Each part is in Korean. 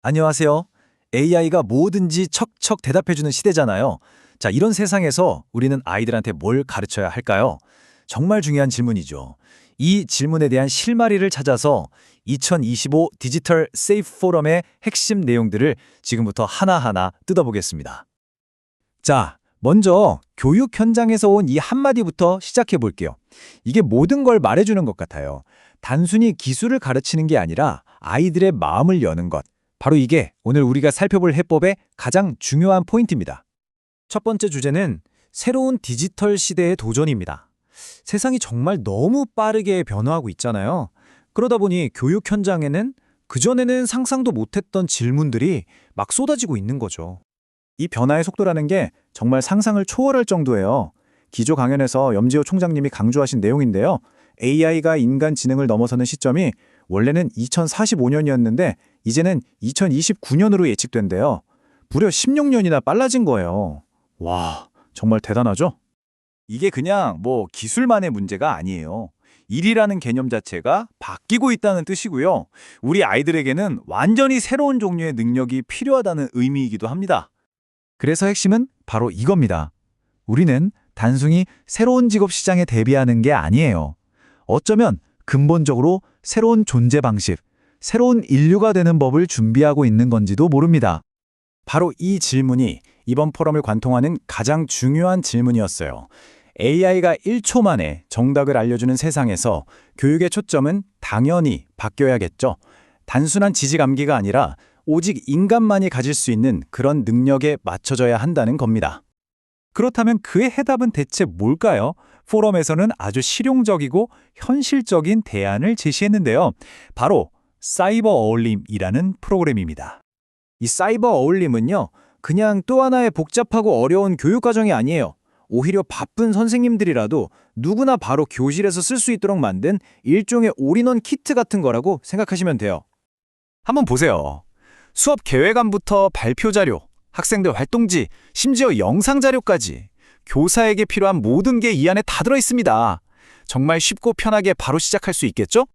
안녕하세요. AI가 뭐든지 척척 대답해주는 시대잖아요. 자, 이런 세상에서 우리는 아이들한테 뭘 가르쳐야 할까요? 정말 중요한 질문이죠. 이 질문에 대한 실마리를 찾아서 2025 디지털 세이프 포럼의 핵심 내용들을 지금부터 하나하나 뜯어보겠습니다. 자, 먼저 교육 현장에서 온 이 한마디부터 시작해 볼게요. 이게 모든 걸 말해주는 것 같아요. 단순히 기술을 가르치는 게 아니라 아이들의 마음을 여는 것. 바로 이게 오늘 우리가 살펴볼 해법의 가장 중요한 포인트입니다. 첫 번째 주제는 새로운 디지털 시대의 도전입니다. 세상이 정말 너무 빠르게 변화하고 있잖아요. 그러다 보니 교육 현장에는 그전에는 상상도 못했던 질문들이 막 쏟아지고 있는 거죠. 이 변화의 속도라는 게 정말 상상을 초월할 정도예요. 기조 강연에서 염지호 총장님이 강조하신 내용인데요. AI가 인간 지능을 넘어서는 시점이 원래는 2045년이었는데 이제는 2029년으로 예측된대요. 무려 16년이나 빨라진 거예요. 와, 정말 대단하죠? 이게 그냥 기술만의 문제가 아니에요. 일이라는 개념 자체가 바뀌고 있다는 뜻이고요. 우리 아이들에게는 완전히 새로운 종류의 능력이 필요하다는 의미이기도 합니다. 그래서 핵심은 바로 이겁니다. 우리는 단순히 새로운 직업 시장에 대비하는 게 아니에요. 어쩌면 근본적으로 새로운 존재 방식, 새로운 인류가 되는 법을 준비하고 있는 건지도 모릅니다. 바로 이 질문이 이번 포럼을 관통하는 가장 중요한 질문이었어요. AI가 1초 만에 정답을 알려주는 세상에서 교육의 초점은 당연히 바뀌어야겠죠. 단순한 지식암기가 아니라 오직 인간만이 가질 수 있는 그런 능력에 맞춰져야 한다는 겁니다. 그렇다면 그의 해답은 대체 뭘까요? 포럼에서는 아주 실용적이고 현실적인 대안을 제시했는데요. 바로 사이버 어울림이라는 프로그램입니다. 이 사이버 어울림은요, 그냥 또 하나의 복잡하고 어려운 교육과정이 아니에요. 오히려 바쁜 선생님들이라도 누구나 바로 교실에서 쓸 수 있도록 만든 일종의 올인원 키트 같은 거라고 생각하시면 돼요. 한번 보세요. 수업 계획안부터 발표 자료, 학생들 활동지, 심지어 영상 자료까지 교사에게 필요한 모든 게 이 안에 다 들어있습니다. 정말 쉽고 편하게 바로 시작할 수 있겠죠?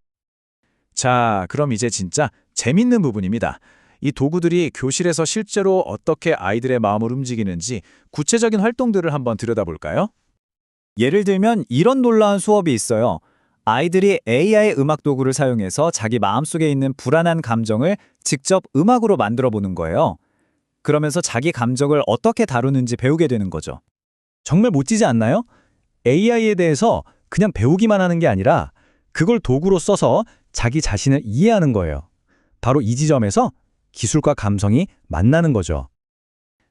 자, 그럼 이제 진짜 재밌는 부분입니다. 이 도구들이 교실에서 실제로 어떻게 아이들의 마음을 움직이는지 구체적인 활동들을 한번 들여다볼까요? 예를 들면 이런 놀라운 수업이 있어요. 아이들이 AI 음악 도구를 사용해서 자기 마음속에 있는 불안한 감정을 직접 음악으로 만들어 보는 거예요. 그러면서 자기 감정을 어떻게 다루는지 배우게 되는 거죠. 정말 멋지지 않나요? AI에 대해서 그냥 배우기만 하는 게 아니라 그걸 도구로 써서 자기 자신을 이해하는 거예요. 바로 이 지점에서 기술과 감성이 만나는 거죠.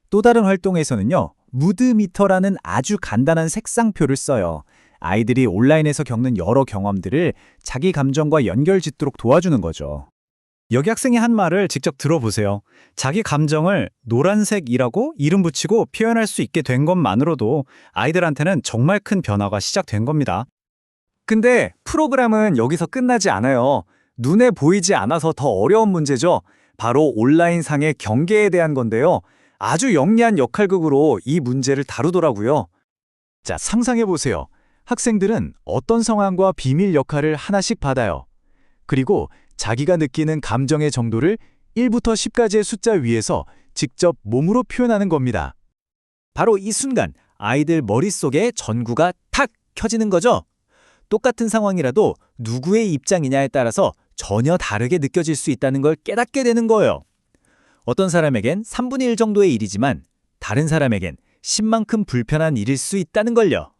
또 다른 활동에서는요, 무드미터라는 아주 간단한 색상표를 써요. 아이들이 온라인에서 겪는 여러 경험들을 자기 감정과 연결짓도록 도와주는 거죠. 여기 학생이 한 말을 직접 들어보세요. 자기 감정을 노란색이라고 이름 붙이고 표현할 수 있게 된 것만으로도 아이들한테는 정말 큰 변화가 시작된 겁니다. 근데 프로그램은 여기서 끝나지 않아요. 눈에 보이지 않아서 더 어려운 문제죠. 바로 온라인상의 경계에 대한 건데요. 아주 영리한 역할극으로 이 문제를 다루더라고요. 자, 상상해보세요. 학생들은 어떤 상황과 비밀 역할을 하나씩 받아요. 그리고 자기가 느끼는 감정의 정도를 1부터 10까지의 숫자 위에서 직접 몸으로 표현하는 겁니다. 바로 이 순간 아이들 머릿속에 전구가 탁 켜지는 거죠. 똑같은 상황이라도 누구의 입장이냐에 따라서 전혀 다르게 느껴질 수 있다는 걸 깨닫게 되는 거예요. 어떤 사람에겐 3분의 1 정도의 일이지만 다른 사람에겐 10만큼 불편한 일일 수 있다는 걸요.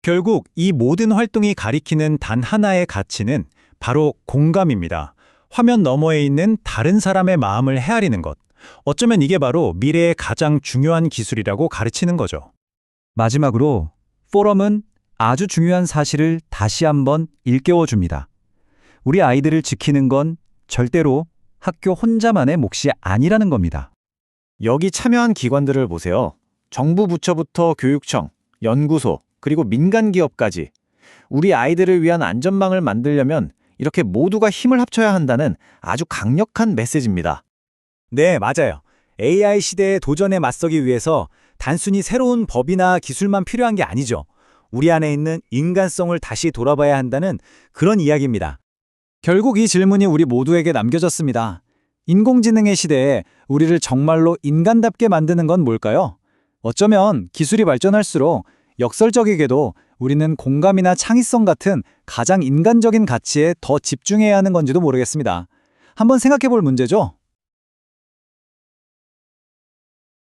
결국 이 모든 활동이 가리키는 단 하나의 가치는 바로 공감입니다. 화면 너머에 있는 다른 사람의 마음을 헤아리는 것. 어쩌면 이게 바로 미래의 가장 중요한 기술이라고 가르치는 거죠. 마지막으로 포럼은 아주 중요한 사실을 다시 한번 일깨워줍니다. 우리 아이들을 지키는 건 절대로 학교 혼자만의 몫이 아니라는 겁니다. 여기 참여한 기관들을 보세요. 정부 부처부터 교육청, 연구소, 그리고 민간 기업까지 우리 아이들을 위한 안전망을 만들려면 이렇게 모두가 힘을 합쳐야 한다는 아주 강력한 메시지입니다. 네, 맞아요. AI 시대의 도전에 맞서기 위해서 단순히 새로운 법이나 기술만 필요한 게 아니죠. 우리 안에 있는 인간성을 다시 돌아봐야 한다는 그런 이야기입니다. 결국 이 질문이 우리 모두에게 남겨졌습니다. 인공지능의 시대에 우리를 정말로 인간답게 만드는 건 뭘까요? 어쩌면 기술이 발전할수록 역설적이게도 우리는 공감이나 창의성 같은 가장 인간적인 가치에 더 집중해야 하는 건지도 모르겠습니다. 한번 생각해 볼 문제죠?